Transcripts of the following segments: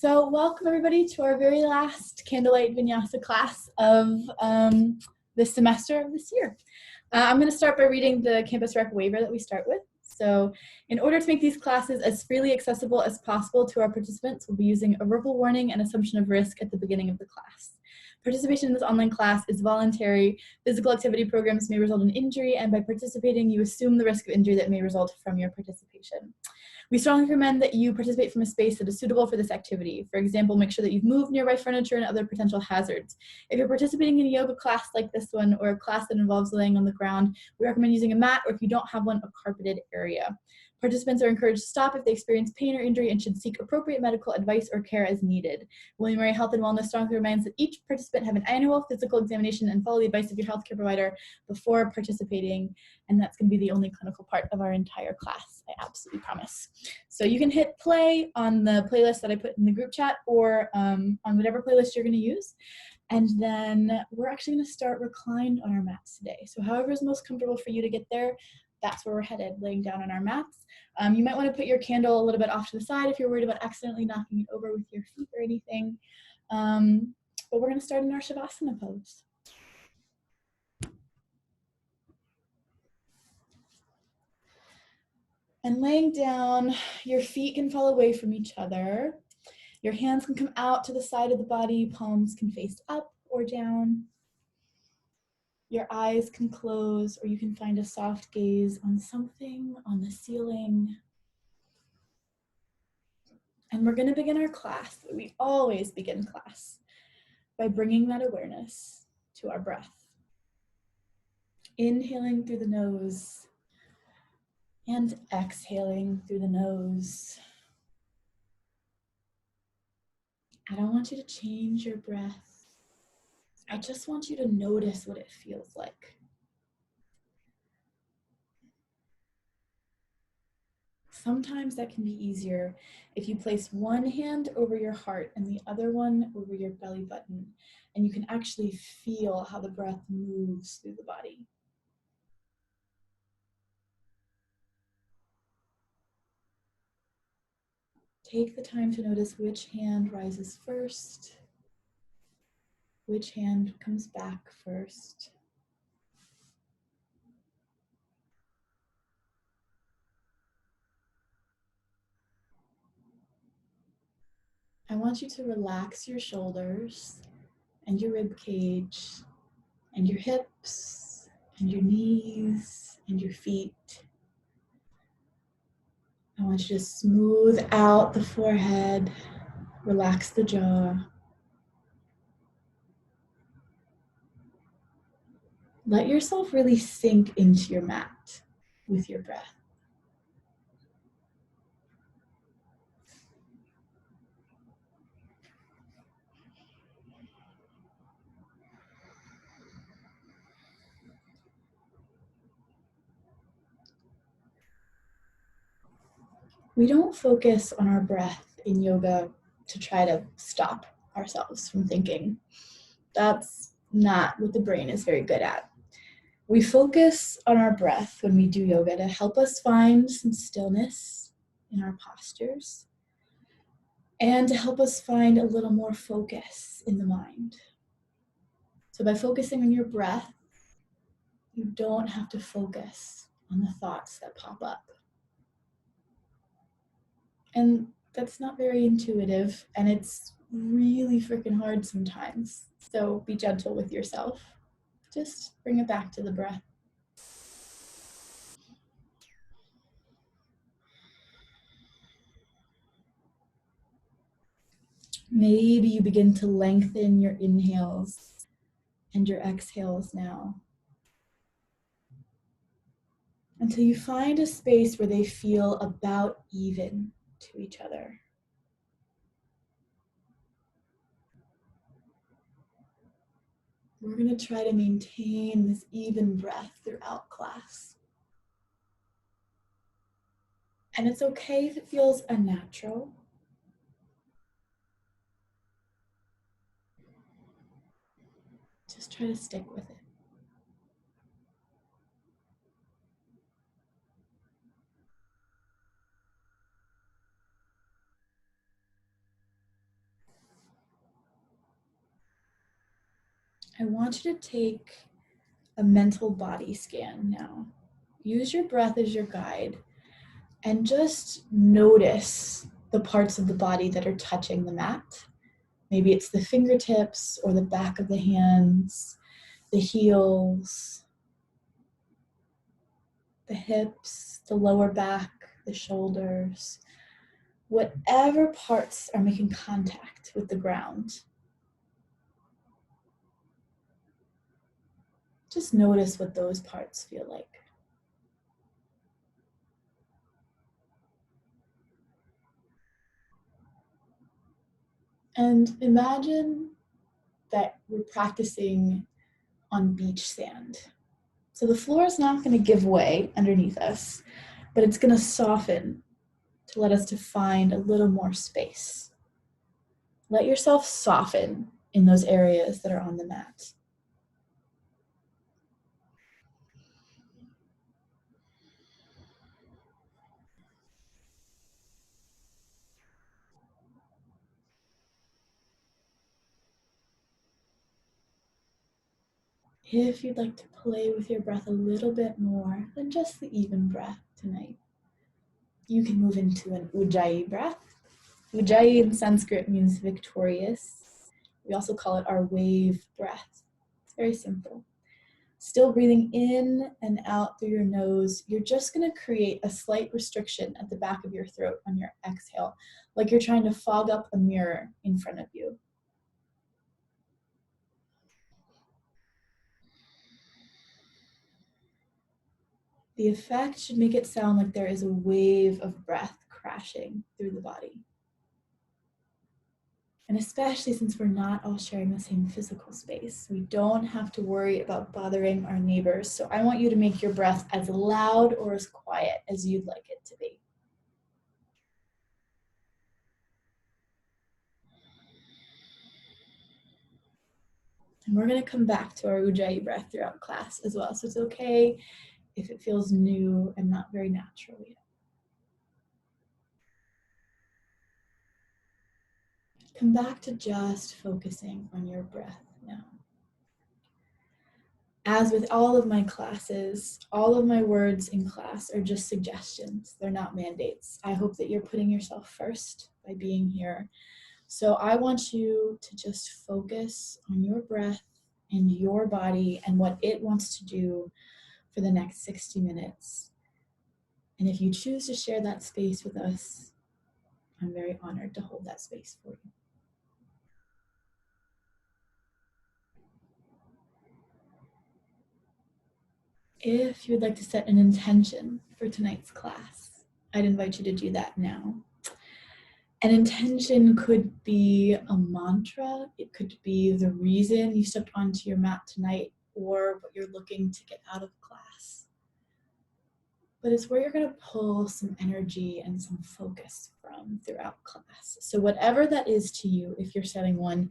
So welcome everybody to our very last Candlelight Vinyasa class of this semester of this year. I'm going to start by reading the campus rec waiver that we start with. So in order to make these classes as freely accessible as possible to our participants, we'll be using a verbal warning and assumption of risk at the beginning of the class. Participation in this online class is voluntary. Physical activity programs may result in injury, and by participating, you assume the risk of injury that may result from your participation. We strongly recommend that you participate from a space that is suitable for this activity. For example, make sure that you've moved nearby furniture and other potential hazards. If you're participating in a yoga class like this one, or a class that involves laying on the ground, we recommend using a mat, or if you don't have one, a carpeted area. Participants are encouraged to stop if they experience pain or injury and should seek appropriate medical advice or care as needed. William & Mary Health and Wellness strongly recommends that each participant have an annual physical examination and follow the advice of your healthcare provider before participating. And that's going to be the only clinical part of our entire class, I absolutely promise. So you can hit play on the playlist that I put in the group chat, or on whatever playlist you're going to use. And then we're actually going to start reclined on our mats today. So however is most comfortable for you to get there, that's where we're headed, laying down on our mats. You might want to put your candle a little bit off to the side if you're worried about accidentally knocking it over with your feet or anything. But we're going to start in our Shavasana pose. And laying down, your feet can fall away from each other. Your hands can come out to the side of the body, palms can face up or down. Your eyes can close, or you can find a soft gaze on something on the ceiling. And we're going to begin our class. We always begin class by bringing that awareness to our breath. Inhaling through the nose and exhaling through the nose. I don't want you to change your breath. I just want you to notice what it feels like. Sometimes that can be easier if you place one hand over your heart and the other one over your belly button, and you can actually feel how the breath moves through the body. Take the time to notice which hand rises first, which hand comes back first. I want you to relax your shoulders and your rib cage and your hips and your knees and your feet. I want you to smooth out the forehead, relax the jaw. Let yourself really sink into your mat with your breath. We don't focus on our breath in yoga to try to stop ourselves from thinking. That's not what the brain is very good at. We focus on our breath when we do yoga to help us find some stillness in our postures and to help us find a little more focus in the mind. So by focusing on your breath, you don't have to focus on the thoughts that pop up. And that's not very intuitive, and it's really freaking hard sometimes. So be gentle with yourself. Just bring it back to the breath. Maybe you begin to lengthen your inhales and your exhales now, until you find a space where they feel about even to each other. We're going to try to maintain this even breath throughout class. And it's okay if it feels unnatural. Just try to stick with it. I want you to take a mental body scan now. Use your breath as your guide and just notice the parts of the body that are touching the mat. Maybe it's the fingertips or the back of the hands, the heels, the hips, the lower back, the shoulders. Whatever parts are making contact with the ground. Just notice what those parts feel like. And imagine that we're practicing on beach sand. So the floor is not going to give way underneath us, but it's going to soften to let us to find a little more space. Let yourself soften in those areas that are on the mat. If you'd like to play with your breath a little bit more than just the even breath tonight, you can move into an Ujjayi breath. Ujjayi in Sanskrit means victorious. We also call it our wave breath. It's very simple. Still breathing in and out through your nose, you're just going to create a slight restriction at the back of your throat on your exhale, like you're trying to fog up a mirror in front of you. The effect should make it sound like there is a wave of breath crashing through the body. And especially since we're not all sharing the same physical space, we don't have to worry about bothering our neighbors. So I want you to make your breath as loud or as quiet as you'd like it to be. And we're going to come back to our Ujjayi breath throughout class as well. So it's okay if it feels new and not very natural yet. Come back to just focusing on your breath now. As with all of my classes, all of my words in class are just suggestions. They're not mandates. I hope that you're putting yourself first by being here. So I want you to just focus on your breath and your body and what it wants to do for the next 60 minutes. And if you choose to share that space with us, I'm very honored to hold that space for you. If you would like to set an intention for tonight's class, I'd invite you to do that now. An intention could be a mantra. It could be the reason you stepped onto your mat tonight or what you're looking to get out of class. But it's where you're going to pull some energy and some focus from throughout class. So whatever that is to you, if you're setting one,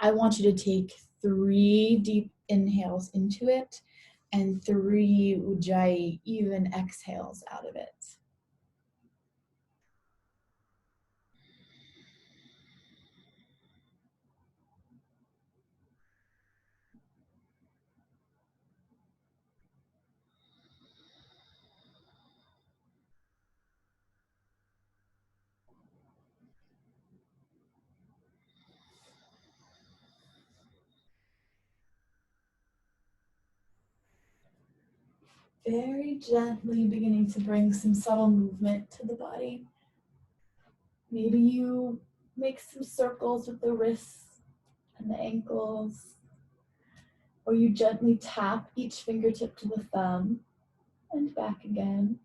I want you to take 3 deep inhales into it and 3 Ujjayi even exhales out of it. Very gently beginning to bring some subtle movement to the body. Maybe you make some circles with the wrists and the ankles, or you gently tap each fingertip to the thumb and back again.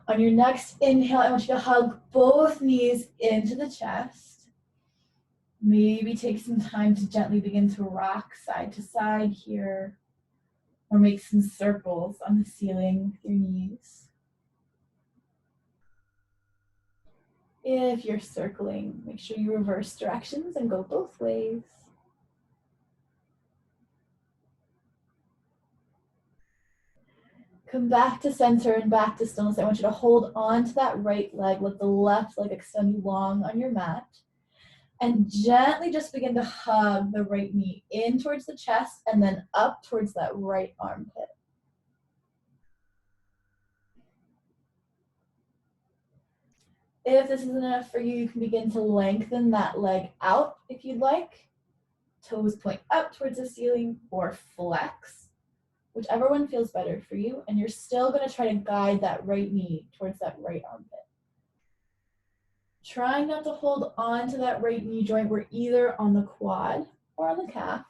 On your next inhale, I want you to hug both knees into the chest. Maybe take some time to gently begin to rock side to side here, or make some circles on the ceiling with your knees. If you're circling, make sure you reverse directions and go both ways. Come back to center and back to stillness. I want you to hold on to that right leg. Let the left leg extend long on your mat. And gently just begin to hug the right knee in towards the chest and then up towards that right armpit. If this isn't enough for you, you can begin to lengthen that leg out if you'd like. Toes point up towards the ceiling or flex, whichever one feels better for you. And you're still going to try to guide that right knee towards that right armpit. Trying not to hold on to that right knee joint. We're either on the quad or on the calf.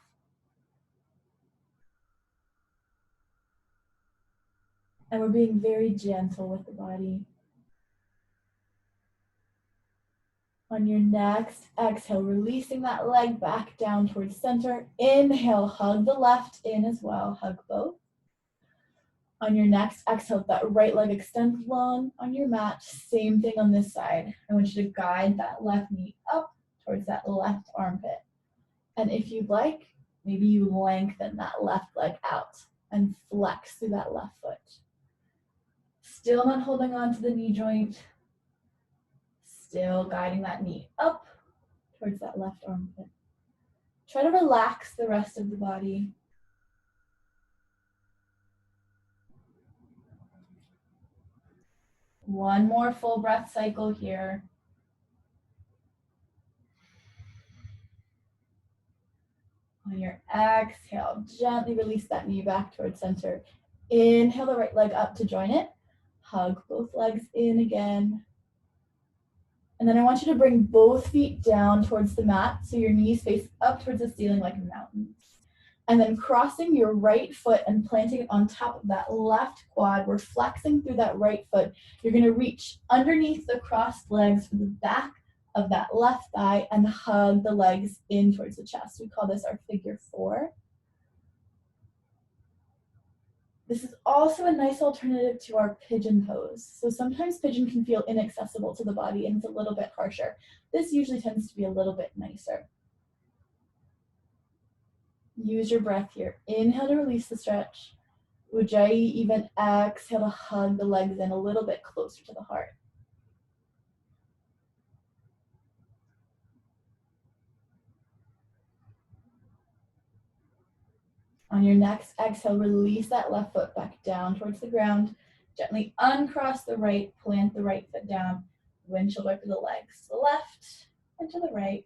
And we're being very gentle with the body. On your next exhale, releasing that leg back down towards center. Inhale, hug the left in as well, hug both. On your next exhale, that right leg extends long on your mat. Same thing on this side. I want you to guide that left knee up towards that left armpit. And if you'd like, maybe you lengthen that left leg out and flex through that left foot. Still not holding on to the knee joint. Still guiding that knee up towards that left armpit. Try to relax the rest of the body. One more full breath cycle here. On your exhale, gently release that knee back towards center. Inhale the right leg up to join it. Hug both legs in again. And then I want you to bring both feet down towards the mat so your knees face up towards the ceiling like a mountain. And then crossing your right foot and planting it on top of that left quad. We're flexing through that right foot. You're going to reach underneath the crossed legs for the back of that left thigh and hug the legs in towards the chest. We call this our figure 4. This is also a nice alternative to our pigeon pose. So sometimes pigeon can feel inaccessible to the body and it's a little bit harsher. This usually tends to be a little bit nicer. Use your breath here. Inhale to release the stretch. Ujjayi, even exhale to hug the legs in a little bit closer to the heart. On your next exhale, release that left foot back down towards the ground. Gently uncross the right, plant the right foot down. Windshield wiper the legs to the left and to the right.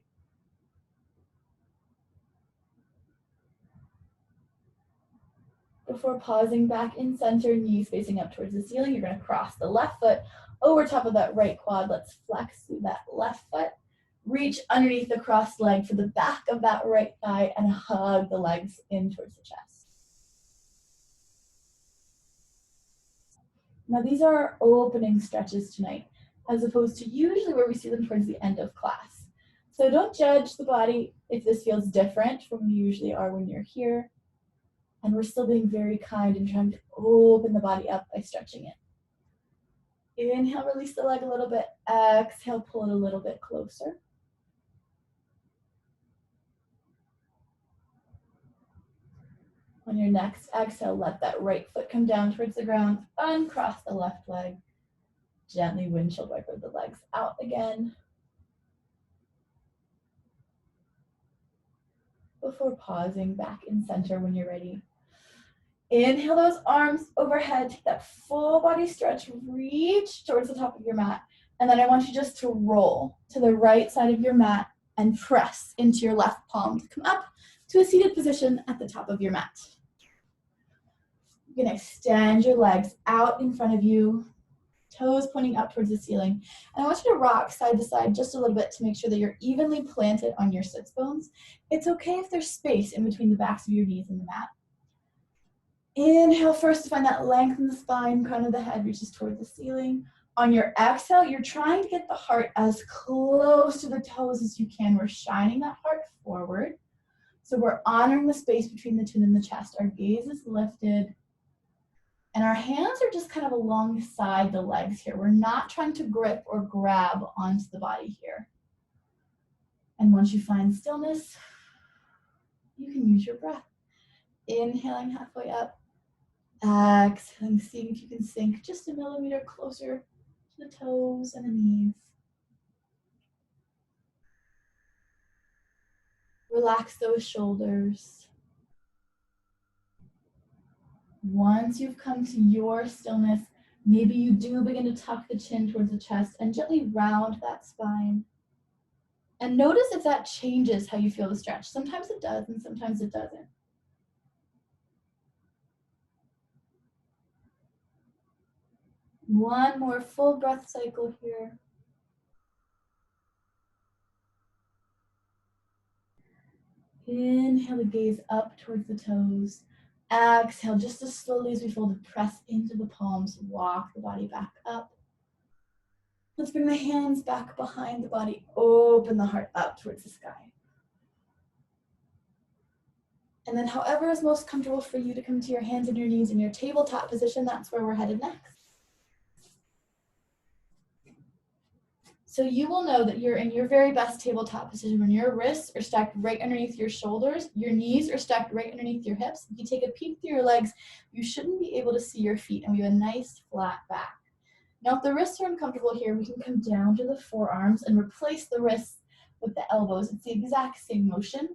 Before pausing back in center, knees facing up towards the ceiling, you're going to cross the left foot over top of that right quad. Let's flex through that left foot. Reach underneath the crossed leg for the back of that right thigh and hug the legs in towards the chest. Now these are our opening stretches tonight, as opposed to usually where we see them towards the end of class. So don't judge the body if this feels different from you usually are when you're here. And we're still being very kind and trying to open the body up by stretching it. Inhale, release the leg a little bit. Exhale, pull it a little bit closer. On your next exhale, let that right foot come down towards the ground. Uncross the left leg. Gently windshield wiper the legs out again. Before pausing back in center when you're ready. Inhale those arms overhead, take that full body stretch, reach towards the top of your mat. And then I want you just to roll to the right side of your mat and press into your left palm to come up to a seated position at the top of your mat. You're gonna extend your legs out in front of you, toes pointing up towards the ceiling. And I want you to rock side to side just a little bit to make sure that you're evenly planted on your sits bones. It's okay if there's space in between the backs of your knees and the mat. Inhale first to find that length in the spine, crown of the head reaches towards the ceiling. On your exhale, you're trying to get the heart as close to the toes as you can. We're shining that heart forward. So we're honoring the space between the chin and the chest. Our gaze is lifted. And our hands are just kind of alongside the legs here. We're not trying to grip or grab onto the body here. And once you find stillness, you can use your breath. Inhaling halfway up. Exhaling, seeing if you can sink just a millimeter closer to the toes and the knees. Relax those shoulders. Once you've come to your stillness, maybe you do begin to tuck the chin towards the chest and gently round that spine. And notice if that changes how you feel the stretch. Sometimes it does and sometimes it doesn't. One more full breath cycle here. Inhale the gaze up towards the toes. Exhale just as slowly as we fold to press into the palms. Walk the body back up. Let's bring the hands back behind the body. Open the heart up towards the sky. And then however is most comfortable for you to come to your hands and your knees in your tabletop position, that's where we're headed next. So you will know that you're in your very best tabletop position when your wrists are stacked right underneath your shoulders, your knees are stacked right underneath your hips. If you take a peek through your legs, you shouldn't be able to see your feet, and we have a nice flat back. Now, if the wrists are uncomfortable here, we can come down to the forearms and replace the wrists with the elbows. It's the exact same motion,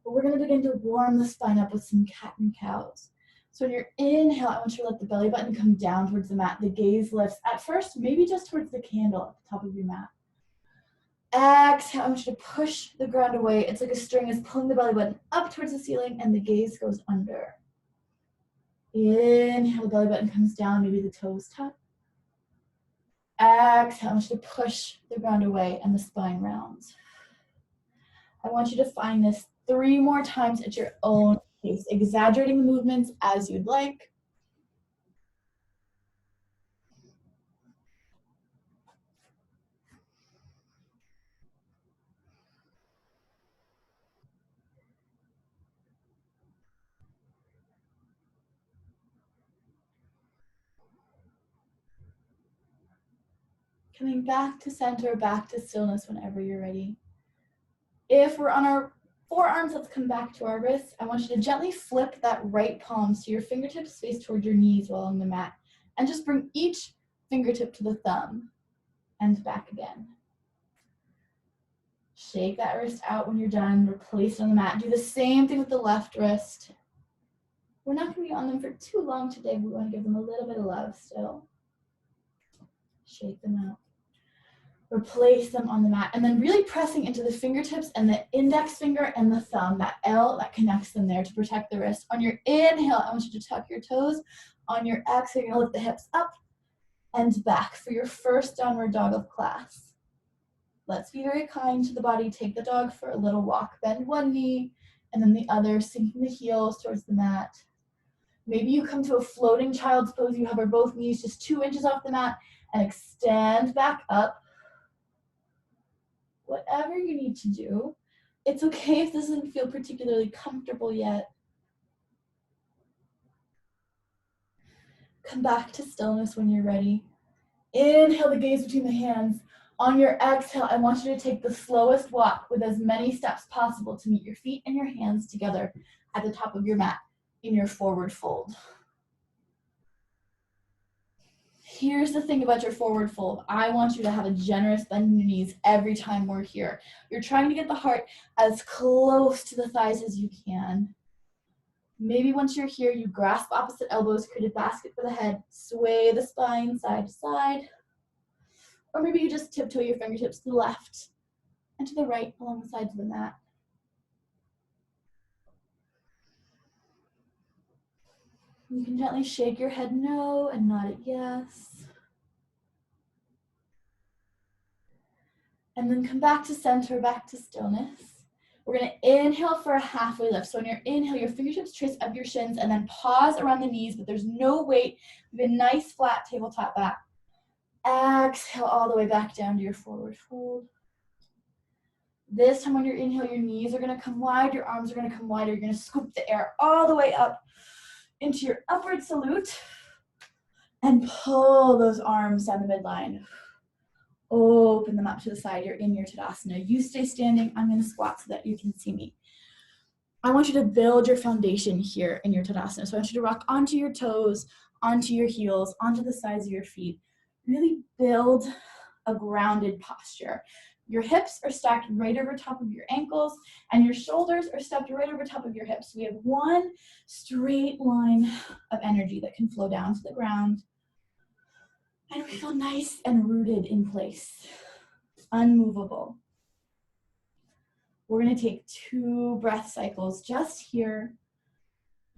but we're gonna begin to warm the spine up with some cat and cows. So when you're inhale, I want you to let the belly button come down towards the mat. The gaze lifts at first, maybe just towards the candle at the top of your mat. Exhale, I want you to push the ground away. It's like a string is pulling the belly button up towards the ceiling and the gaze goes under. Inhale, the belly button comes down, maybe the toes tuck. Exhale, I want you to push the ground away and the spine rounds. I want you to find this 3 more times at your own pace, exaggerating the movements as you'd like. Coming back to center, back to stillness whenever you're ready. If we're on our forearms, let's come back to our wrists. I want you to gently flip that right palm so your fingertips face toward your knees while on the mat. And just bring each fingertip to the thumb and back again. Shake that wrist out when you're done. Replace it on the mat. Do the same thing with the left wrist. We're not going to be on them for too long today. We want to give them a little bit of love still. Shake them out. Replace them on the mat, and then really pressing into the fingertips and the index finger and the thumb, that L that connects them there to protect the wrist. On your inhale, I want you to tuck your toes. On your exhale, you're gonna lift the hips up and back for your first downward dog of class. Let's be very kind to the body. Take the dog for a little walk. Bend one knee and then the other, sinking the heels towards the mat. Maybe you come to a floating child's pose. You hover both knees just 2 inches off the mat and extend back up. Whatever you need to do. It's okay if this doesn't feel particularly comfortable yet. Come back to stillness when you're ready. Inhale the gaze between the hands. On your exhale, I want you to take the slowest walk with as many steps possible to meet your feet and your hands together at the top of your mat in your forward fold. Here's the thing about your forward fold. I want you to have a generous bend in your knees every time we're here. You're trying to get the heart as close to the thighs as you can. Maybe once you're here, you grasp opposite elbows, create a basket for the head, sway the spine side to side. Or maybe you just tiptoe your fingertips to the left and to the right along the sides of the mat. You can gently shake your head no and nod it yes. And then come back to center, back to stillness. We're gonna inhale for a halfway lift. So on your inhale, your fingertips trace up your shins and then pause around the knees, but there's no weight. We have a nice flat tabletop back. Exhale all the way back down to your forward fold. This time on your inhale, your knees are gonna come wide, your arms are gonna come wider. You're gonna scoop the air all the way up into your upward salute and pull those arms down the midline. Open them up to the side. You're in your Tadasana. You stay standing. I'm gonna squat so that you can see me. I want you to build your foundation here in your Tadasana. So I want you to rock onto your toes, onto your heels, onto the sides of your feet. Really build a grounded posture. Your hips are stacked right over top of your ankles, and your shoulders are stacked right over top of your hips. We have one straight line of energy that can flow down to the ground. And we feel nice and rooted in place, unmovable. We're gonna take 2 breath cycles just here,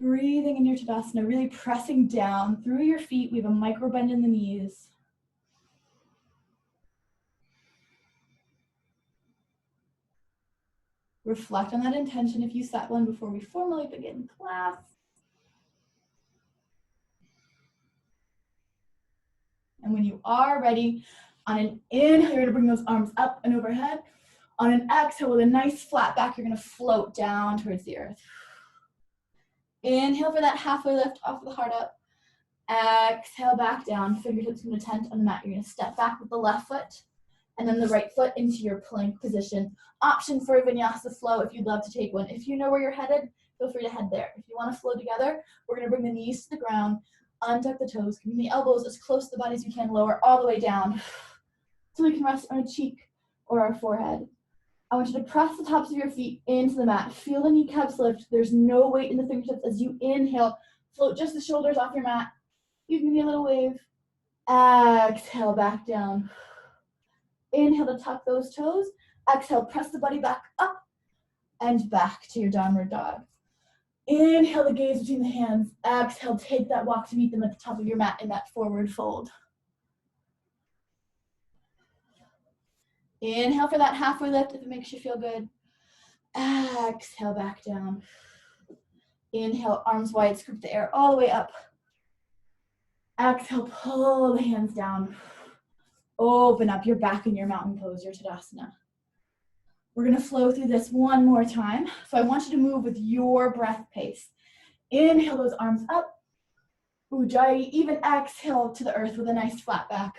breathing in your Tadasana, really pressing down through your feet. We have a micro bend in the knees. Reflect on that intention if you set one before we formally begin class. And when you are ready, on an inhale, you're gonna bring those arms up and overhead. On an exhale, with a nice flat back, you're gonna float down towards the earth. Inhale for that halfway lift off of the heart up. Exhale back down, fingertips gonna tent on the mat. You're gonna step back with the left foot and then the right foot into your plank position. Option for a Vinyasa flow if you'd love to take one. If you know where you're headed, feel free to head there. If you wanna flow together, we're gonna bring the knees to the ground, untuck the toes, keeping the elbows as close to the body as you can, lower all the way down so we can rest on a cheek or our forehead. I want you to press the tops of your feet into the mat. Feel the kneecaps lift. There's no weight in the fingertips as you inhale. Float just the shoulders off your mat. You can give me a little wave. Exhale back down. Inhale to tuck those toes. Exhale, press the body back up and back to your downward dog. Inhale the gaze between the hands. Exhale, take that walk to meet them at the top of your mat in that forward fold. Inhale for that halfway lift if it makes you feel good. Exhale back down. Inhale, arms wide, scoop the air all the way up. Exhale, pull the hands down. Open up your back in your mountain pose, your Tadasana. We're gonna flow through this one more time. So I want you to move with your breath pace. Inhale those arms up. Ujjayi, even exhale to the earth with a nice flat back.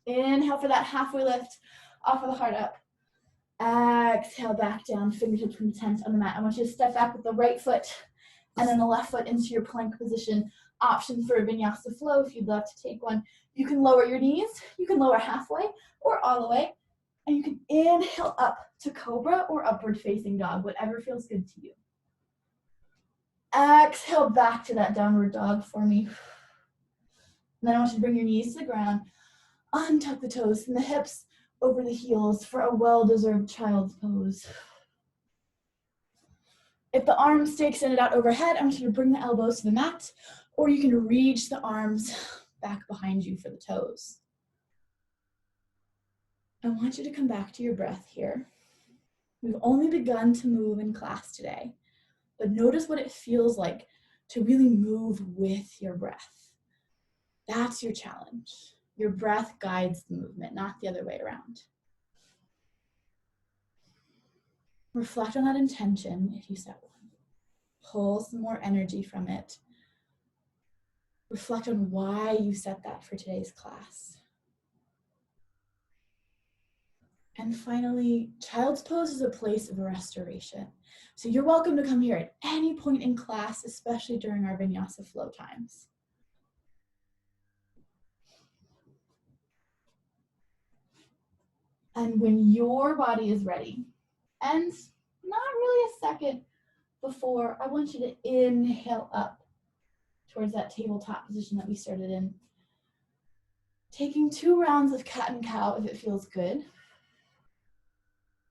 Inhale for that halfway lift, off of the heart up. Exhale back down, fingertips from the tent on the mat. I want you to step back with the right foot and then the left foot into your plank position. Option for a Vinyasa flow if you'd love to take one. You can lower your knees, you can lower halfway or all the way, and you can inhale up to Cobra or upward facing dog, whatever feels good to you. Exhale back to that downward dog for me. And then I want you to bring your knees to the ground. Untuck the toes and the hips over the heels for a well-deserved child's pose. If the arms stay extended out overhead, I want you to bring the elbows to the mat, or you can reach the arms back behind you for the toes. I want you to come back to your breath here. We've only begun to move in class today, but notice what it feels like to really move with your breath. That's your challenge. Your breath guides the movement, not the other way around. Reflect on that intention if you set one. Pull some more energy from it. Reflect on why you set that for today's class. And finally, child's pose is a place of restoration. So you're welcome to come here at any point in class, especially during our Vinyasa flow times. And when your body is ready, and not really a second before, I want you to inhale up towards that tabletop position that we started in. Taking 2 rounds of cat and cow if it feels good.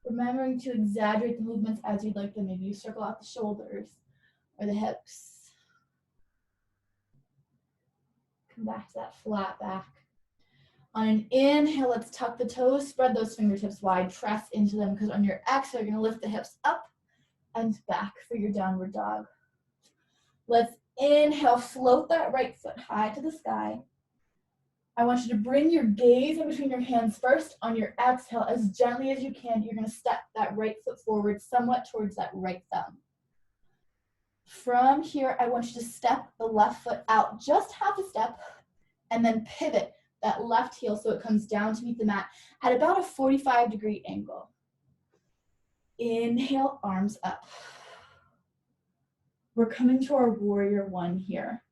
Remembering to exaggerate the movements as you'd like them. Maybe you circle out the shoulders or the hips. Come back to that flat back. On an inhale, let's tuck the toes, spread those fingertips wide, press into them, because on your exhale, you're gonna lift the hips up and back for your downward dog. Let's inhale, float that right foot high to the sky. I want you to bring your gaze in between your hands first. On your exhale, as gently as you can, you're gonna step that right foot forward somewhat towards that right thumb. From here, I want you to step the left foot out just half a step and then pivot that left heel so it comes down to meet the mat at about a 45-degree angle. Inhale, arms up. We're coming to our warrior one here.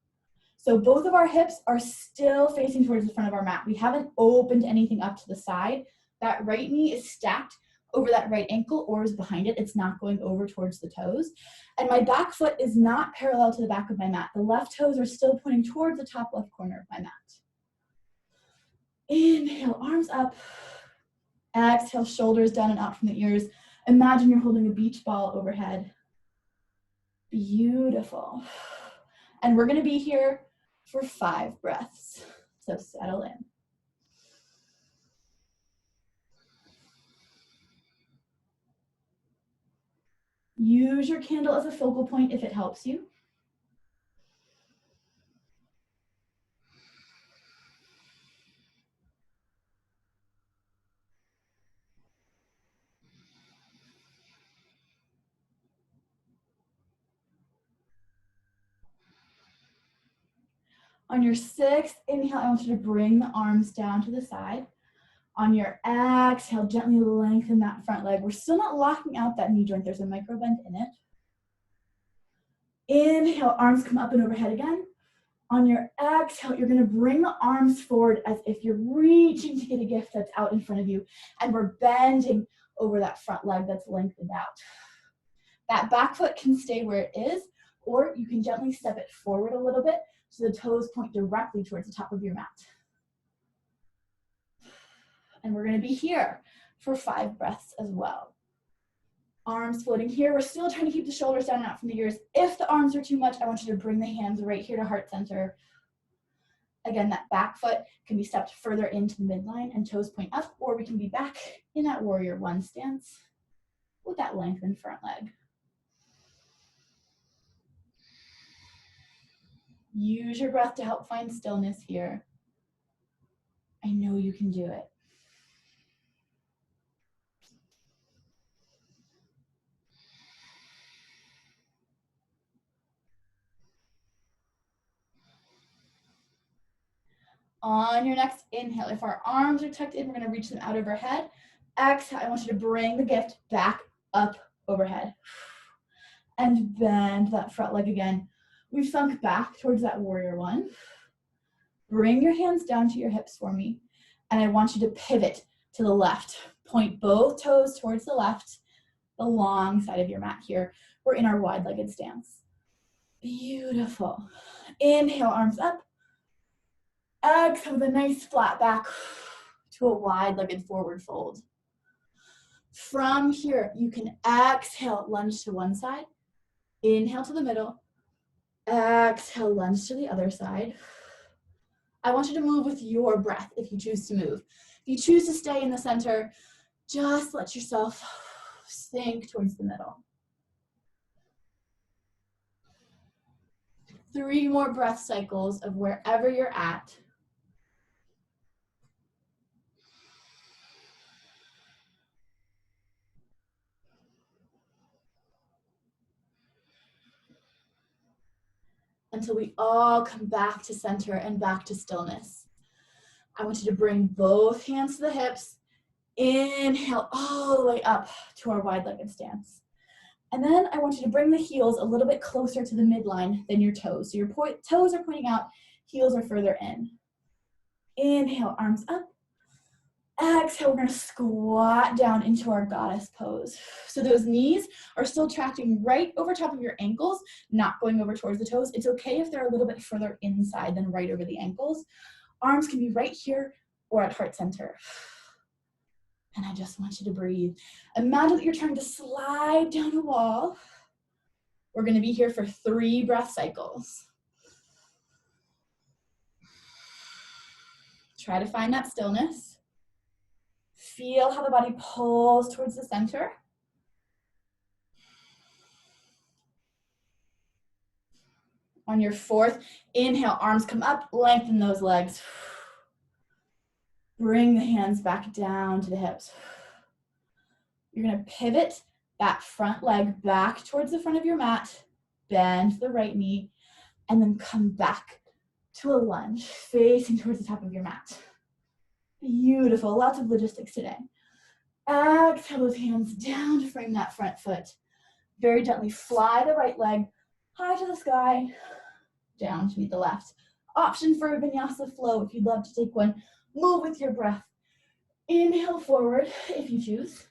So both of our hips are still facing towards the front of our mat. We haven't opened anything up to the side, That right knee is stacked over that right ankle or is behind it. It's not going over towards the toes. And my back foot is not parallel to the back of my mat. The left toes are still pointing towards the top left corner of my mat. Inhale, arms up. Exhale, shoulders down and out from the ears. Imagine you're holding a beach ball overhead. Beautiful. And we're going to be here for 5 breaths. So settle in. Use your candle as a focal point if it helps you. On your 6th inhale, I want you to bring the arms down to the side. On your exhale, gently lengthen that front leg. We're still not locking out that knee joint. There's a micro bend in it. Inhale, arms come up and overhead again. On your exhale, you're gonna bring the arms forward as if you're reaching to get a gift that's out in front of you, and we're bending over that front leg that's lengthened out. That back foot can stay where it is, or you can gently step it forward a little bit so the toes point directly towards the top of your mat. And we're gonna be here for 5 breaths as well. Arms floating here. We're still trying to keep the shoulders down and out from the ears. If the arms are too much, I want you to bring the hands right here to heart center. Again, that back foot can be stepped further into the midline and toes point up, or we can be back in that warrior 1 stance with that lengthened front leg. Use your breath to help find stillness here. I know you can do it. On your next inhale, if our arms are tucked in, we're going to reach them out overhead. Exhale, I want you to bring the gift back up overhead. And bend that front leg again. We've sunk back towards that warrior 1. Bring your hands down to your hips for me. And I want you to pivot to the left. Point both toes towards the left, the long side of your mat here. We're in our wide-legged stance. Beautiful. Inhale, arms up. Exhale with a nice flat back to a wide-legged forward fold. From here, you can exhale, lunge to one side. Inhale to the middle. Exhale, lunge to the other side. I want you to move with your breath if you choose to move. If you choose to stay in the center, just let yourself sink towards the middle. 3 more breath cycles of wherever you're at. Until we all come back to center and back to stillness. I want you to bring both hands to the hips. Inhale all the way up to our wide-legged stance. And then I want you to bring the heels a little bit closer to the midline than your toes. So your toes are pointing out, heels are further in. Inhale, arms up. Exhale, we're gonna squat down into our goddess pose. So those knees are still tracking right over top of your ankles, not going over towards the toes. It's okay if they're a little bit further inside than right over the ankles. Arms can be right here or at heart center. And I just want you to breathe. Imagine that you're trying to slide down a wall. We're gonna be here for 3 breath cycles. Try to find that stillness. Feel how the body pulls towards the center. On your 4th, inhale, arms come up, lengthen those legs. Bring the hands back down to the hips. You're gonna pivot that front leg back towards the front of your mat, bend the right knee, and then come back to a lunge, facing towards the top of your mat. Beautiful, lots of logistics today. Exhale those hands down to frame that front foot. Very gently fly the right leg high to the sky, down to meet the left. Option for a Vinyasa flow if you'd love to take one. Move with your breath. Inhale forward if you choose.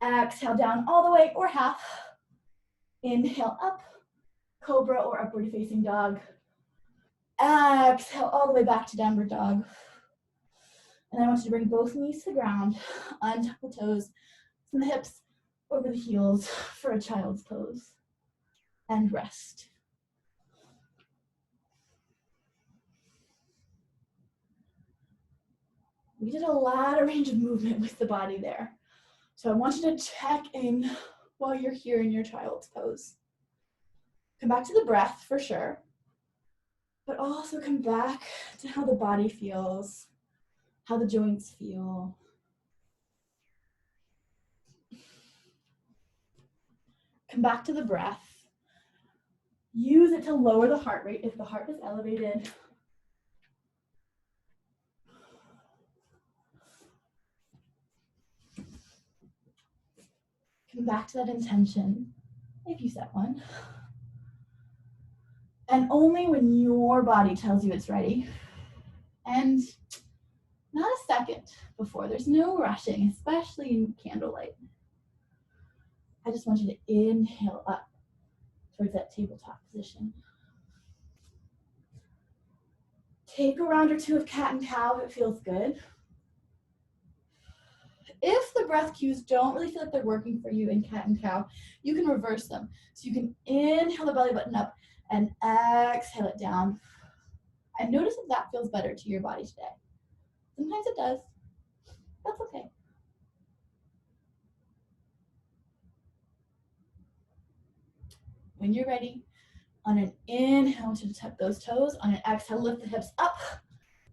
Exhale down all the way or half. Inhale up, cobra or upward facing dog. Exhale all the way back to downward dog. And I want you to bring both knees to the ground, untuck the toes from the hips over the heels for a child's pose. And rest. We did a lot of range of movement with the body there. So I want you to check in while you're here in your child's pose. Come back to the breath for sure, but also come back to how the body feels, how the joints feel. Come back to the breath. Use it to lower the heart rate if the heart is elevated. Come back to that intention, if you set one. And only when your body tells you it's ready. And not a second before. There's no rushing, especially in candlelight. I just want you to inhale up towards that tabletop position. Take a round or two of cat and cow if it feels good. If the breath cues don't really feel like they're working for you in cat and cow, you can reverse them. So you can inhale the belly button up and exhale it down. And notice if that feels better to your body today. Sometimes it does. That's okay. When you're ready, on an inhale, to tuck those toes. On an exhale, lift the hips up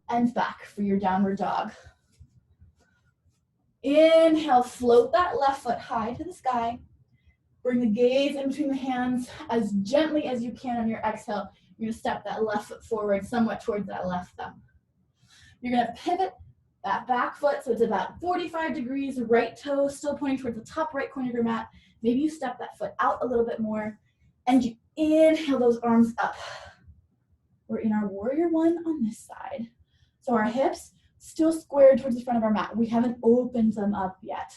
and back for your downward dog. Inhale, float that left foot high to the sky. Bring the gaze in between the hands as gently as you can on your exhale. You're gonna step that left foot forward somewhat towards that left thumb. You're gonna pivot that back foot so it's about 45 degrees, right toe still pointing towards the top right corner of your mat. Maybe you step that foot out a little bit more and you inhale those arms up. We're in our warrior one on this side. So our hips still squared towards the front of our mat. We haven't opened them up yet.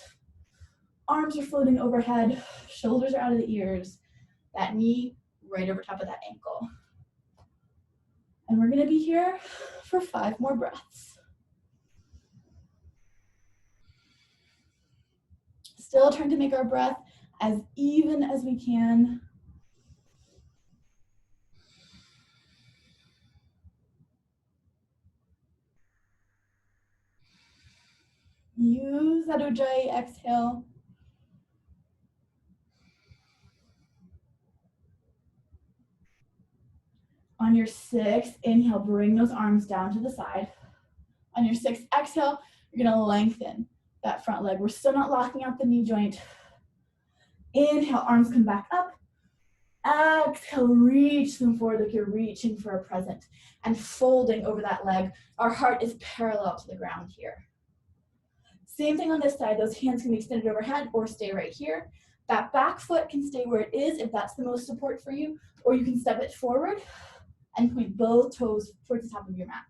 Arms are floating overhead, shoulders are out of the ears, that knee right over top of that ankle. And we're gonna be here for 5 more breaths. Still trying to make our breath as even as we can. Use that Ujjayi exhale. On your 6th inhale, bring those arms down to the side. On your 6th exhale, you're gonna lengthen that front leg. We're still not locking out the knee joint. Inhale, arms come back up. Exhale, reach them forward like you're reaching for a present and folding over that leg. Our heart is parallel to the ground here. Same thing on this side. Those hands can be extended overhead or stay right here. That back foot can stay where it is if that's the most support for you, or you can step it forward and point both toes towards the top of your mat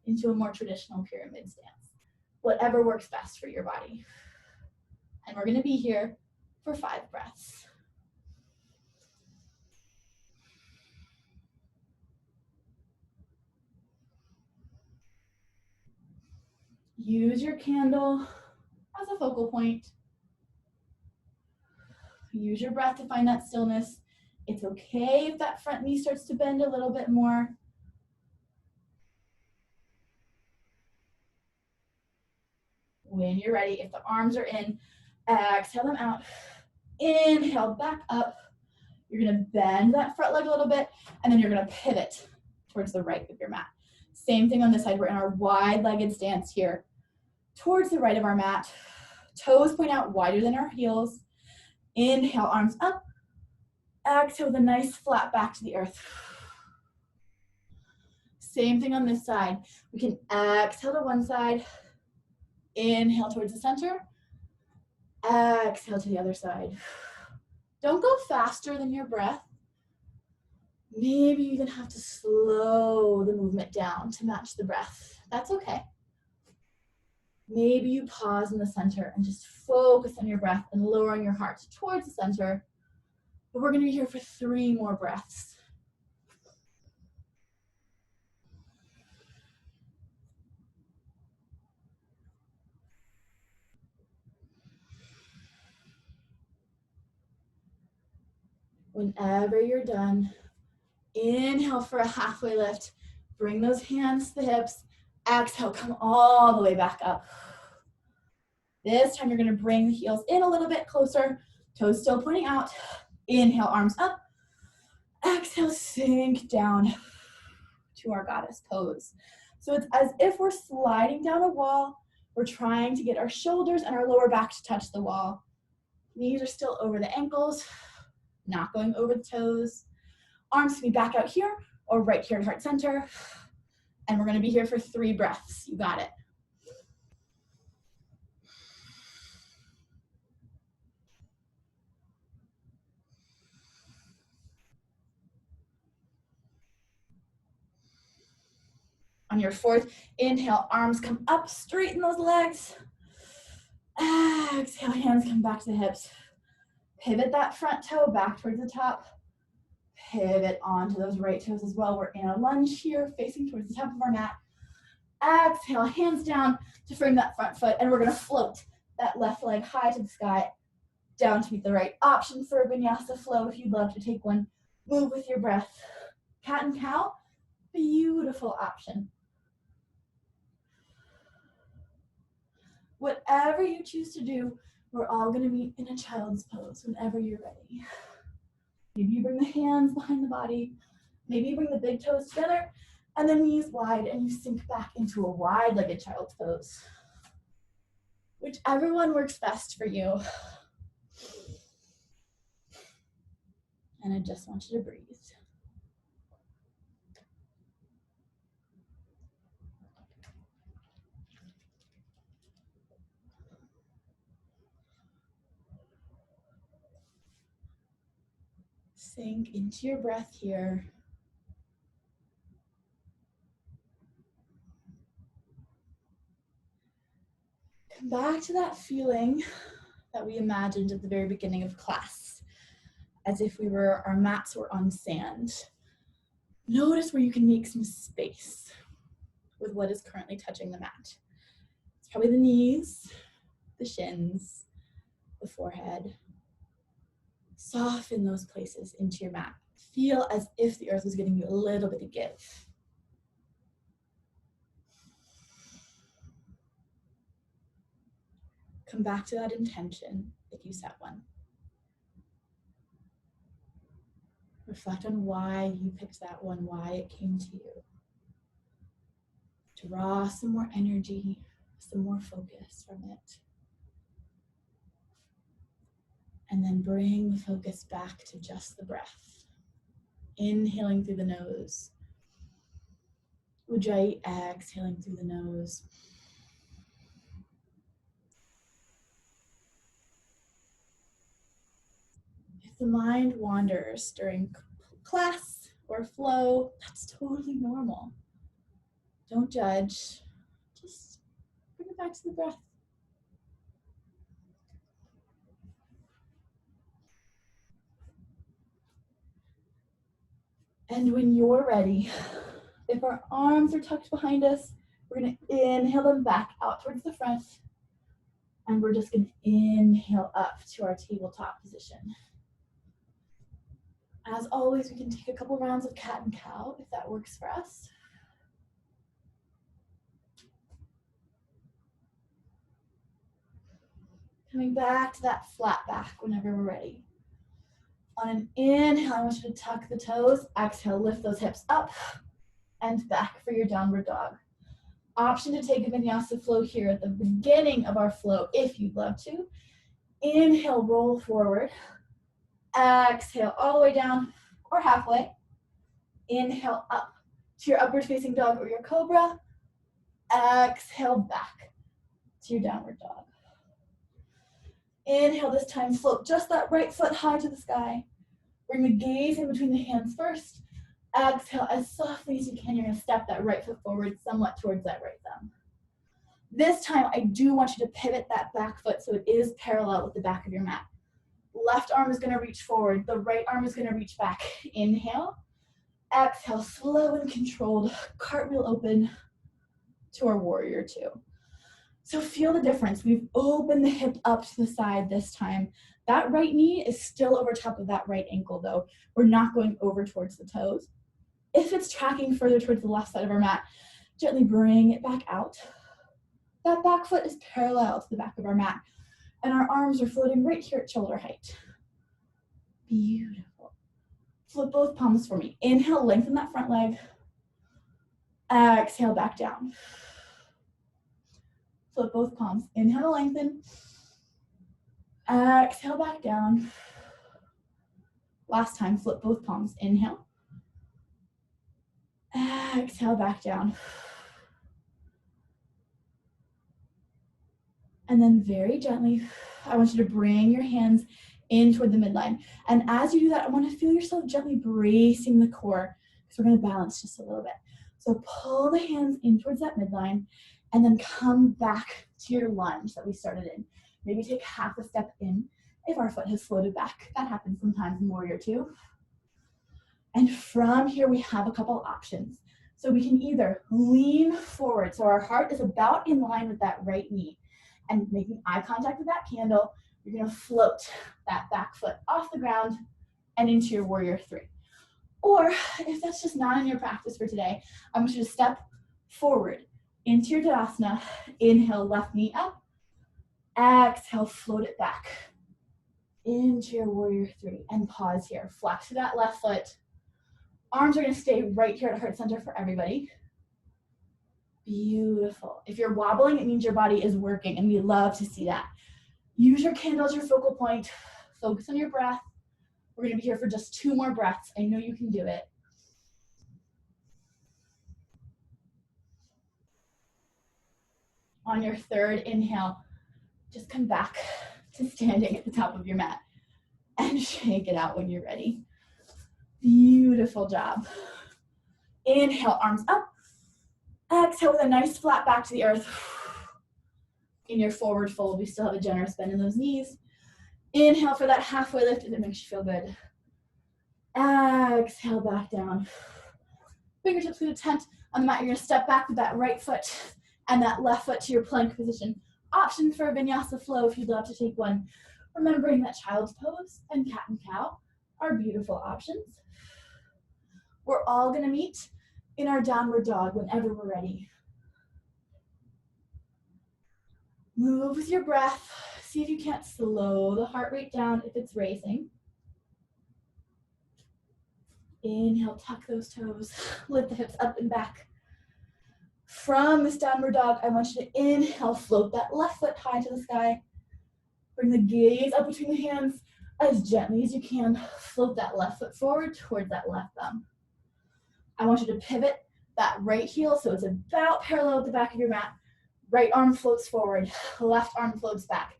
into a more traditional pyramid stance. Whatever works best for your body. And we're gonna be here for 5 breaths. Use your candle as a focal point. Use your breath to find that stillness. It's okay if that front knee starts to bend a little bit more. When you're ready, if the arms are in, exhale them out. Inhale, back up. You're gonna bend that front leg a little bit, and then you're gonna pivot towards the right of your mat. Same thing on this side. We're in our wide-legged stance here. Towards the right of our mat. Toes point out wider than our heels. Inhale, arms up. Exhale with a nice flat back to the earth. Same thing on this side. We can exhale to one side. Inhale towards the center. Exhale to the other side. Don't go faster than your breath. Maybe you even have to slow the movement down to match the breath. That's okay. Maybe you pause in the center and just focus on your breath and lowering your heart towards the center. But we're gonna be here for 3 more breaths. Whenever you're done, inhale for a halfway lift. Bring those hands to the hips. Exhale, come all the way back up. This time you're gonna bring the heels in a little bit closer, toes still pointing out. Inhale, arms up. Exhale, sink down to our goddess pose. So it's as if we're sliding down a wall. We're trying to get our shoulders and our lower back to touch the wall. Knees are still over the ankles, not going over the toes. Arms can be back out here or right here at heart center. And we're gonna be here for 3 breaths. You got it. On your 4th inhale, arms come up, straighten those legs. Exhale, hands come back to the hips. Pivot that front toe back towards the top. Pivot onto those right toes as well. We're in a lunge here, facing towards the top of our mat. Exhale, hands down to frame that front foot, and we're gonna float that left leg high to the sky, down to meet the right. Option for a vinyasa flow if you'd love to take one. Move with your breath. Cat and cow, beautiful option. Whatever you choose to do, we're all gonna meet in a child's pose whenever you're ready. Maybe you bring the hands behind the body. Maybe you bring the big toes together and the knees wide and you sink back into a wide-legged child's pose. Whichever one works best for you. And I just want you to breathe. Sink into your breath here. Come back to that feeling that we imagined at the very beginning of class, as if our mats were on sand. Notice where you can make some space with what is currently touching the mat. It's probably the knees, the shins, the forehead. Soften those places into your mat. Feel as if the earth was giving you a little bit of give. Come back to that intention if you set one. Reflect on why you picked that one, why it came to you. Draw some more energy, some more focus from it. And then bring the focus back to just the breath. Inhaling through the nose. Ujjayi, exhaling through the nose. If the mind wanders during class or flow, that's totally normal. Don't judge. Just bring it back to the breath. And when you're ready, if our arms are tucked behind us, we're gonna inhale them back out towards the front. And we're just gonna inhale up to our tabletop position. As always, we can take a couple rounds of cat and cow if that works for us. Coming back to that flat back whenever we're ready. On an inhale, I want you to tuck the toes. Exhale, lift those hips up and back for your downward dog. Option to take a vinyasa flow here at the beginning of our flow if you'd love to. Inhale, roll forward. Exhale, all the way down or halfway. Inhale up to your upward facing dog or your cobra. Exhale back to your downward dog. Inhale, this time float just that right foot high to the sky. Bring the gaze in between the hands first. Exhale as softly as you can. You're gonna step that right foot forward somewhat towards that right thumb. This time, I do want you to pivot that back foot so it is parallel with the back of your mat. Left arm is gonna reach forward. The right arm is gonna reach back. Inhale. Exhale, slow and controlled. Cartwheel open to our warrior two. So feel the difference. We've opened the hip up to the side this time. That right knee is still over top of that right ankle though. We're not going over towards the toes. If it's tracking further towards the left side of our mat, gently bring it back out. That back foot is parallel to the back of our mat, and our arms are floating right here at shoulder height. Beautiful. Flip both palms for me. Inhale, lengthen that front leg. Exhale, back down. Flip both palms. Inhale, lengthen. Exhale, back down. Last time, flip both palms. Inhale. Exhale, back down. And then very gently, I want you to bring your hands in toward the midline. And as you do that, I want to feel yourself gently bracing the core because we're going to balance just a little bit. So pull the hands in towards that midline and then come back to your lunge that we started in. Maybe take half a step in if our foot has floated back. That happens sometimes in Warrior Two. And from here, we have a couple options. So we can either lean forward, so our heart is about in line with that right knee, and making eye contact with that candle, you're gonna float that back foot off the ground and into your Warrior Three. Or if that's just not in your practice for today, I want you to step forward into your Tadasana. Inhale, left knee up. Exhale, float it back into your Warrior Three and pause here. Flex to that left foot. Arms are gonna stay right here at heart center for everybody. Beautiful. If you're wobbling, it means your body is working, and we love to see that. Use your candle as your focal point. Focus on your breath. We're gonna be here for just 2 more breaths. I know you can do it. On your third inhale, just come back to standing at the top of your mat and shake it out when you're ready. Beautiful job. Inhale, arms up. Exhale with a nice flat back to the earth. In your forward fold, we still have a generous bend in those knees. Inhale for that halfway lift if it makes you feel good. Exhale, back down. Fingertips to the tent on the mat. You're gonna step back with that right foot and that left foot to your plank position. Option for a Vinyasa flow if you'd love to take one. Remembering that child's pose and cat and cow are beautiful options. We're all gonna meet in our downward dog whenever we're ready. Move with your breath. See if you can't slow the heart rate down if it's racing. Inhale, tuck those toes. Lift the hips up and back. From this downward dog, I want you to inhale, float that left foot high to the sky. Bring the gaze up between the hands as gently as you can. Float that left foot forward towards that left thumb. I want you to pivot that right heel so it's about parallel with the back of your mat. Right arm floats forward, left arm floats back.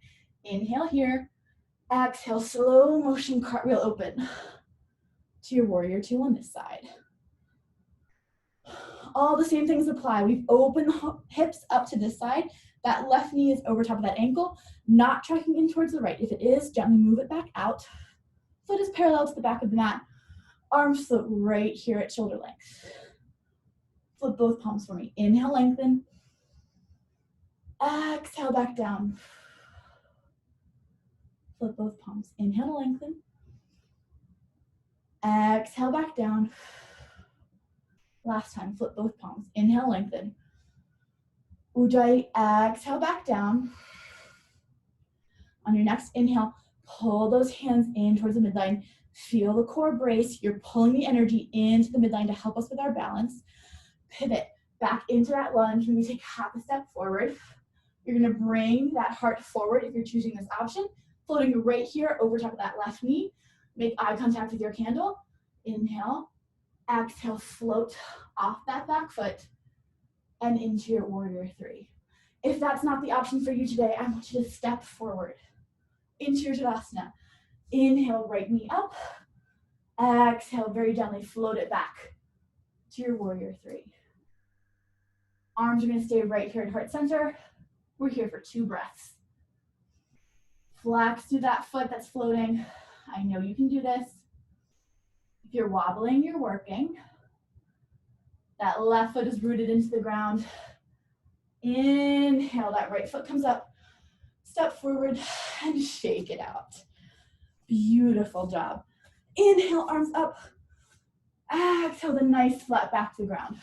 Inhale here, exhale, slow motion cartwheel open to your Warrior Two on this side. All the same things apply. We've opened the hips up to this side. That left knee is over top of that ankle, not tracking in towards the right. If it is, gently move it back out. Foot is parallel to the back of the mat. Arms float right here at shoulder length. Flip both palms for me. Inhale, lengthen. Exhale, back down. Flip both palms. Inhale, lengthen. Exhale, back down. Last time, flip both palms. Inhale, lengthen. Ujjayi, exhale, back down. On your next inhale, pull those hands in towards the midline. Feel the core brace. You're pulling the energy into the midline to help us with our balance. Pivot back into that lunge. Maybe take half a step forward. You're gonna bring that heart forward if you're choosing this option. Floating right here over top of that left knee. Make eye contact with your candle. Inhale. Exhale, float off that back foot and into your Warrior Three. If that's not the option for you today, I want you to step forward into your Tadasana. Inhale, right knee up. Exhale, very gently float it back to your Warrior Three. Arms are gonna stay right here at heart center. We're here for 2 breaths. Flex through that foot that's floating. I know you can do this. If you're wobbling, you're working. That left foot is rooted into the ground. Inhale, that right foot comes up. Step forward and shake it out. Beautiful job. Inhale, arms up. Exhale, the nice flat back to the ground.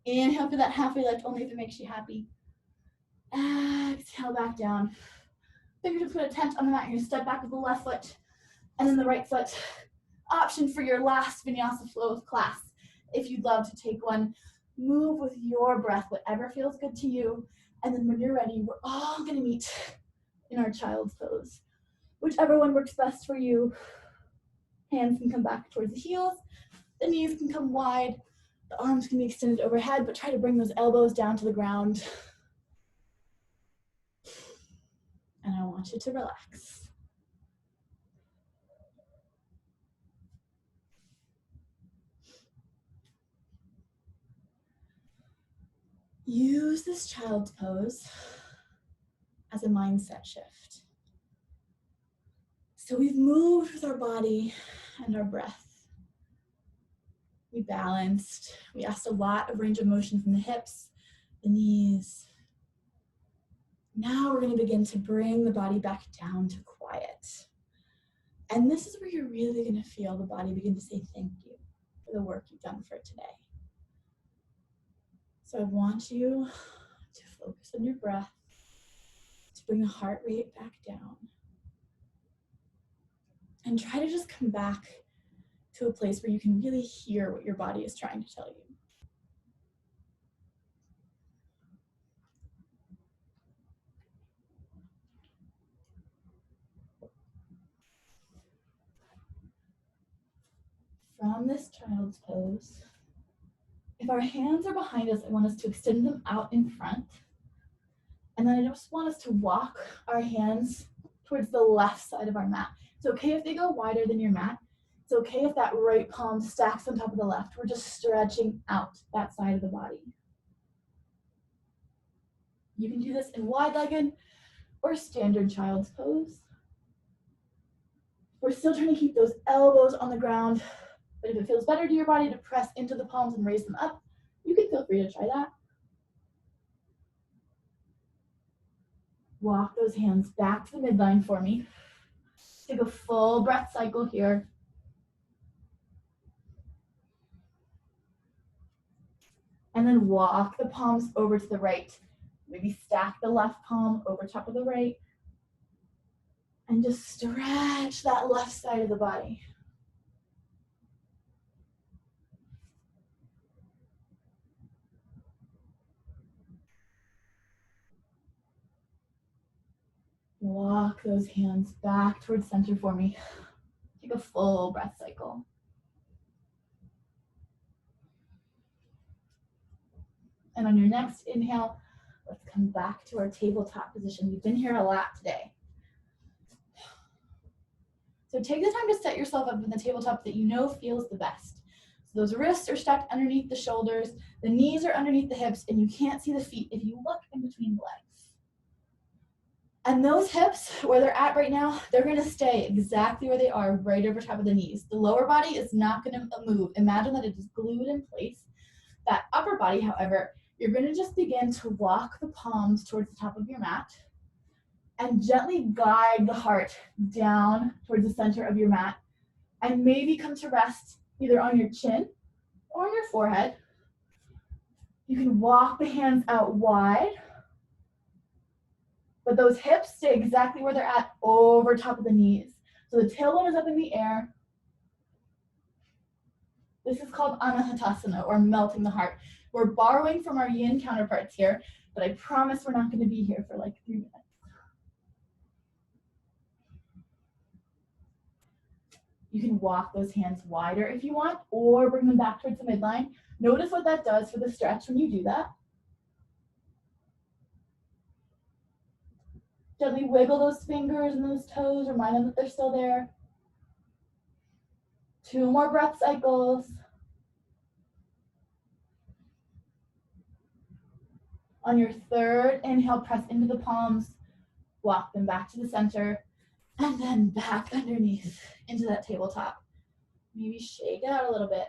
Inhale for that halfway lift, only if it makes you happy. Exhale, back down. Fingertips put a tent on the mat. You're gonna step back with the left foot and then the right foot. Option for your last vinyasa flow of class. If you'd love to take one, move with your breath, whatever feels good to you. And then when you're ready, we're all gonna meet in our child's pose. Whichever one works best for you. Hands can come back towards the heels. The knees can come wide. The arms can be extended overhead, but try to bring those elbows down to the ground. And I want you to relax. Use this child's pose as a mindset shift. So we've moved with our body and our breath. We balanced. We asked a lot of range of motion from the hips, the knees. Now we're going to begin to bring the body back down to quiet. And this is where you're really going to feel the body begin to say thank you for the work you've done for today. So I want you to focus on your breath, to bring the heart rate back down. And try to just come back to a place where you can really hear what your body is trying to tell you. From this child's pose, if our hands are behind us, I want us to extend them out in front. And then I just want us to walk our hands towards the left side of our mat. It's okay if they go wider than your mat. It's okay if that right palm stacks on top of the left. We're just stretching out that side of the body. You can do this in wide-legged or standard child's pose. We're still trying to keep those elbows on the ground, but if it feels better to your body to press into the palms and raise them up, you can feel free to try that. Walk those hands back to the midline for me. Take a full breath cycle here. And then walk the palms over to the right. Maybe stack the left palm over top of the right. And just stretch that left side of the body. Walk those hands back towards center for me. Take a full breath cycle. And on your next inhale, let's come back to our tabletop position. We've been here a lot today. So take the time to set yourself up in the tabletop that you know feels the best. So those wrists are stacked underneath the shoulders, the knees are underneath the hips, and you can't see the feet if you look in between the legs. And those hips, where they're at right now, they're going to stay exactly where they are, right over top of the knees. The lower body is not going to move. Imagine that it is glued in place. That upper body, however, you're going to just begin to walk the palms towards the top of your mat and gently guide the heart down towards the center of your mat and maybe come to rest either on your chin or on your forehead. You can walk the hands out wide, but those hips stay exactly where they're at over top of the knees. So the tailbone is up in the air. This is called Anahatasana, or melting the heart. We're borrowing from our yin counterparts here, but I promise we're not going to be here for like 3 minutes. You can walk those hands wider if you want, or bring them back towards the midline. Notice what that does for the stretch when you do that. Gently wiggle those fingers and those toes, remind them that they're still there. 2 more breath cycles. On your third inhale, press into the palms, walk them back to the center, and then back underneath into that tabletop. Maybe shake it out a little bit.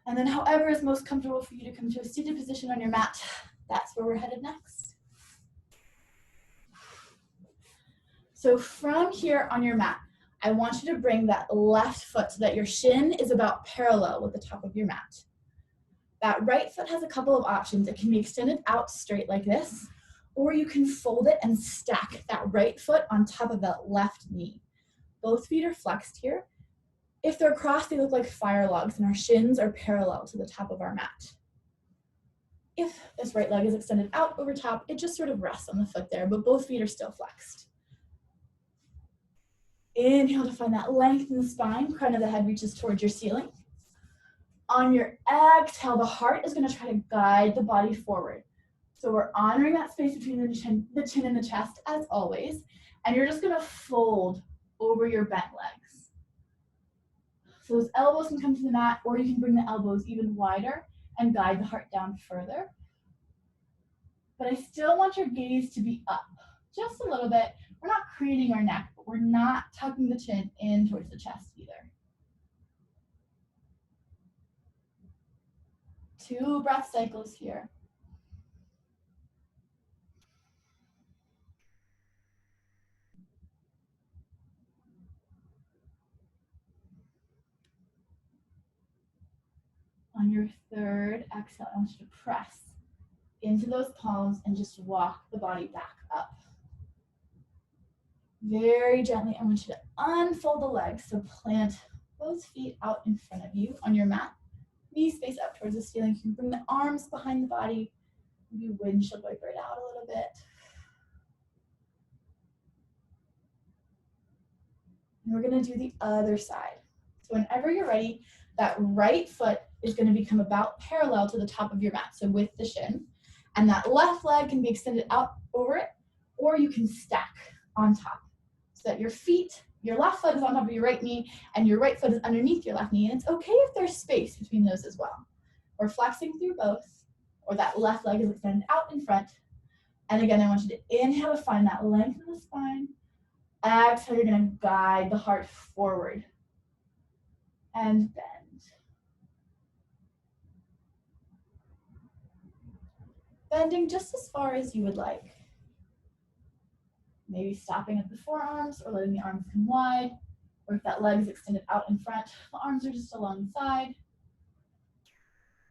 And then however is most comfortable for you to come to a seated position on your mat, that's where we're headed next. So from here on your mat, I want you to bring that left foot so that your shin is about parallel with the top of your mat. That right foot has a couple of options. It can be extended out straight like this, or you can fold it and stack that right foot on top of that left knee. Both feet are flexed here. If they're crossed, they look like fire logs, and our shins are parallel to the top of our mat. If this right leg is extended out over top, it just sort of rests on the foot there, but both feet are still flexed. Inhale to find that length in the spine, crown of the head reaches towards your ceiling. On your exhale, the heart is going to try to guide the body forward. So we're honoring that space between the chin and the chest as always, and you're just going to fold over your bent legs. So those elbows can come to the mat, or you can bring the elbows even wider and guide the heart down further. But I still want your gaze to be up just a little bit. We're not craning our neck, but we're not tucking the chin in towards the chest either. 2 breath cycles here. On your third exhale, I want you to press into those palms and just walk the body back up. Very gently, I want you to unfold the legs. So plant those feet out in front of you on your mat. Knees face up towards the ceiling. You can bring the arms behind the body. Maybe windshield wiper it out a little bit. And we're going to do the other side. So whenever you're ready, that right foot is going to become about parallel to the top of your mat, so with the shin. And that left leg can be extended out over it, or you can stack on top. So that your feet, your left foot is on top of your right knee, and your right foot is underneath your left knee. And it's okay if there's space between those as well. We're flexing through both, or that left leg is extended out in front. And again, I want you to inhale to find that length in the spine. Exhale, you're going to guide the heart forward. And bend. Bending just as far as you would like. Maybe stopping at the forearms or letting the arms come wide. Or if that leg is extended out in front, the arms are just alongside.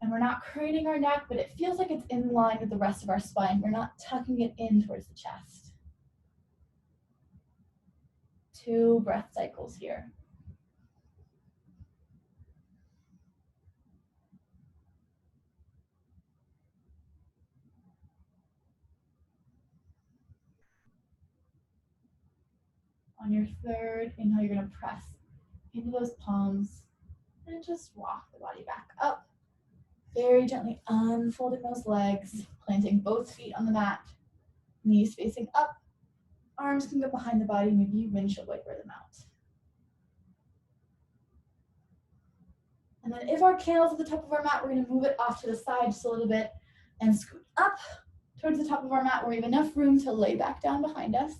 And we're not craning our neck, but it feels like it's in line with the rest of our spine. We're not tucking it in towards the chest. 2 breath cycles here. On your third inhale, you're going to press into those palms and just walk the body back up. Very gently unfolding those legs, planting both feet on the mat, knees facing up, arms can go behind the body, maybe you windshield wiper them out. And then if our candle's at the top of our mat, we're going to move it off to the side just a little bit and scoot up towards the top of our mat where we have enough room to lay back down behind us.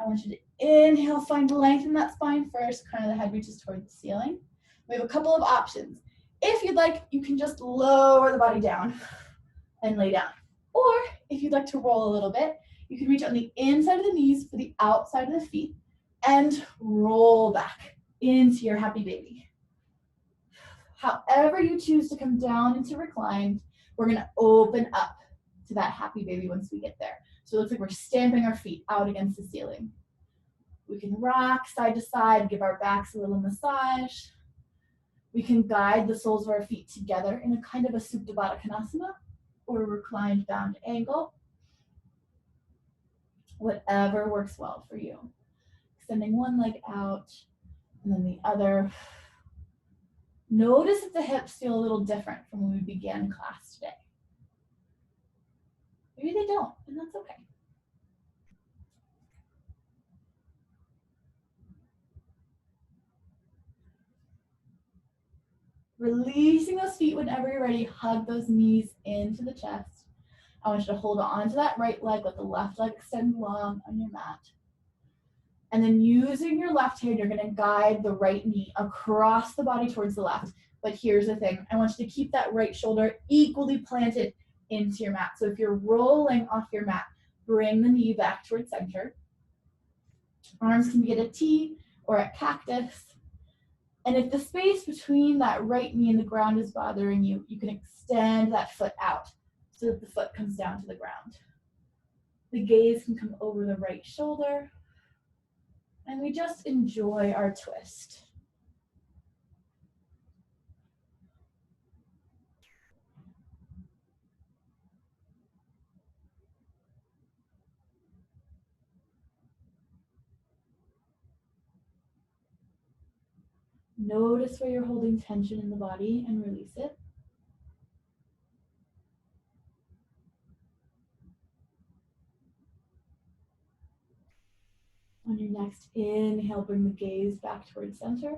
I want you to inhale, find length in that spine first, crown of the head reaches towards the ceiling. We have a couple of options. If you'd like, you can just lower the body down and lay down. Or if you'd like to roll a little bit, you can reach on the inside of the knees for the outside of the feet and roll back into your happy baby. However you choose to come down into reclined, we're going to open up to that happy baby once we get there. So it looks like we're stamping our feet out against the ceiling. We can rock side to side, give our backs a little massage. We can guide the soles of our feet together in a kind of a Supta Baddha Konasana or a reclined bound angle. Whatever works well for you. Extending one leg out and then the other. Notice if the hips feel a little different from when we began class today. Maybe they don't, and that's okay. Releasing those feet whenever you're ready. Hug those knees into the chest. I want you to hold on to that right leg, let the left leg extend long on your mat. And then using your left hand, you're gonna guide the right knee across the body towards the left. But here's the thing, I want you to keep that right shoulder equally planted into your mat. So if you're rolling off your mat, bring the knee back towards center. Arms can be at a T or a cactus. And if the space between that right knee and the ground is bothering you, you can extend that foot out so that the foot comes down to the ground. The gaze can come over the right shoulder. And we just enjoy our twist. Notice where you're holding tension in the body and release it. On your next inhale, bring the gaze back towards center.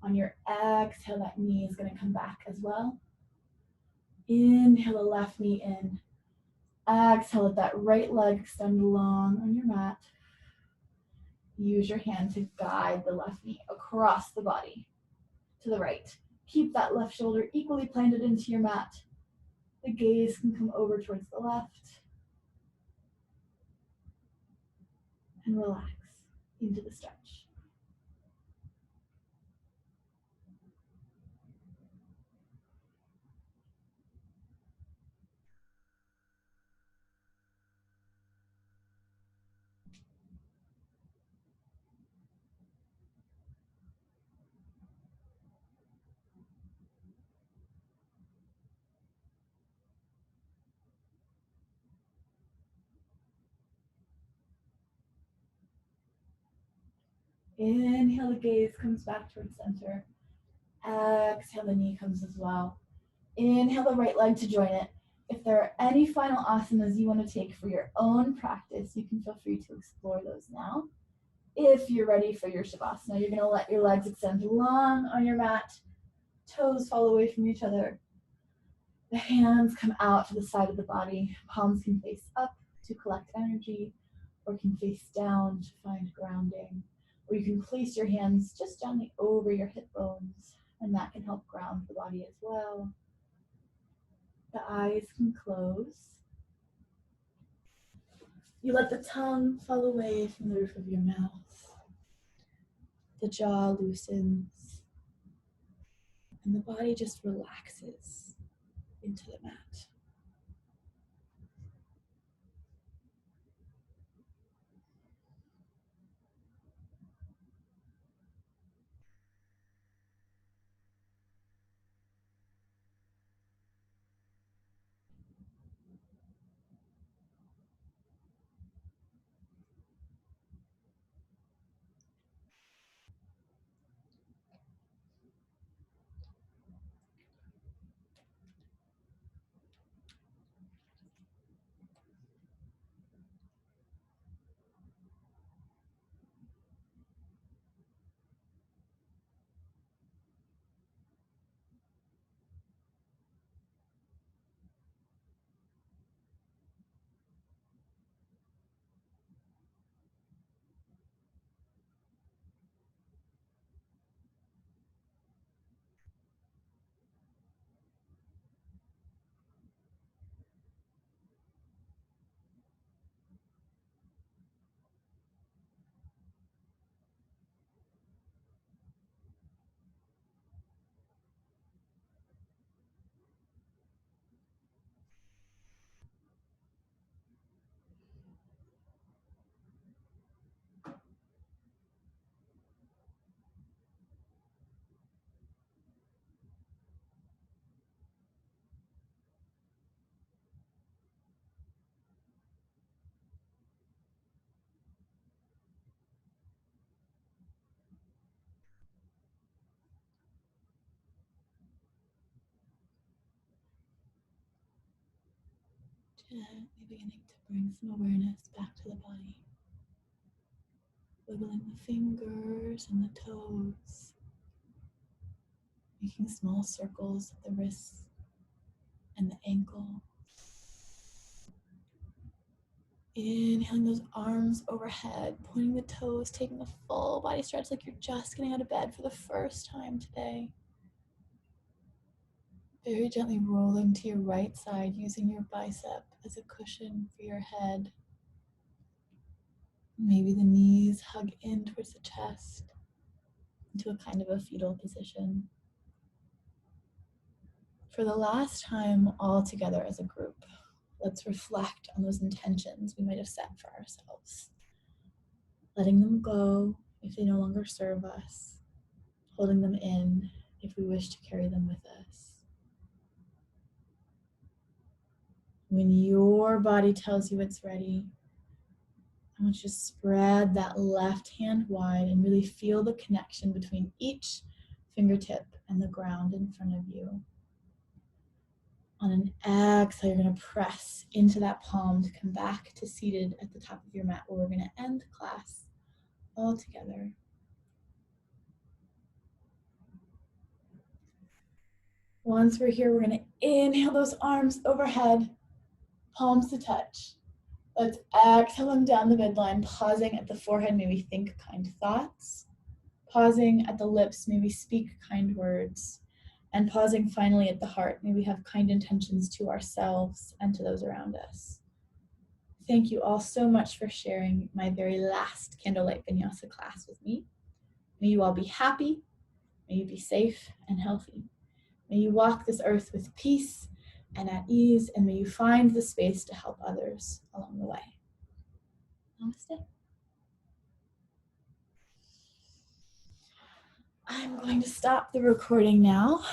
On your exhale, that knee is going to come back as well. Inhale the left knee in. Exhale, let that right leg extend long on your mat. Use your hand to guide the left knee across the body to the right. Keep that left shoulder equally planted into your mat. The gaze can come over towards the left. And relax into the stretch. Inhale, the gaze comes back towards center. Exhale, the knee comes as well. Inhale the right leg to join it. If there are any final asanas you want to take for your own practice, you can feel free to explore those now. If you're ready for your Shavasana, you're going to let your legs extend long on your mat. Toes fall away from each other. The hands come out to the side of the body. Palms can face up to collect energy, or can face down to find grounding. Or you can place your hands just gently over your hip bones, and that can help ground the body as well. The eyes can close. You let the tongue fall away from the roof of your mouth. The jaw loosens, and the body just relaxes into the mat. Gently beginning to bring some awareness back to the body. Wiggling the fingers and the toes. Making small circles at the wrists and the ankle. Inhaling those arms overhead, pointing the toes, taking a full body stretch like you're just getting out of bed for the first time today. Very gently rolling to your right side, using your bicep as a cushion for your head. Maybe the knees hug in towards the chest into a kind of a fetal position. For the last time all together as a group, let's reflect on those intentions we might have set for ourselves. Letting them go if they no longer serve us, holding them in if we wish to carry them with us. When your body tells you it's ready, I want you to spread that left hand wide and really feel the connection between each fingertip and the ground in front of you. On an exhale, you're going to press into that palm to come back to seated at the top of your mat, where we're going to end class all together. Once we're here, we're going to inhale those arms overhead, palms to touch. Let's exhale them down the midline, pausing at the forehead, maybe think kind thoughts. Pausing at the lips, maybe speak kind words. And pausing finally at the heart, may we have kind intentions to ourselves and to those around us. Thank you all so much for sharing my very last Candlelight Vinyasa class with me. May you all be happy, may you be safe and healthy. May you walk this earth with peace and at ease, and may you find the space to help others along the way. Namaste. I'm going to stop the recording now.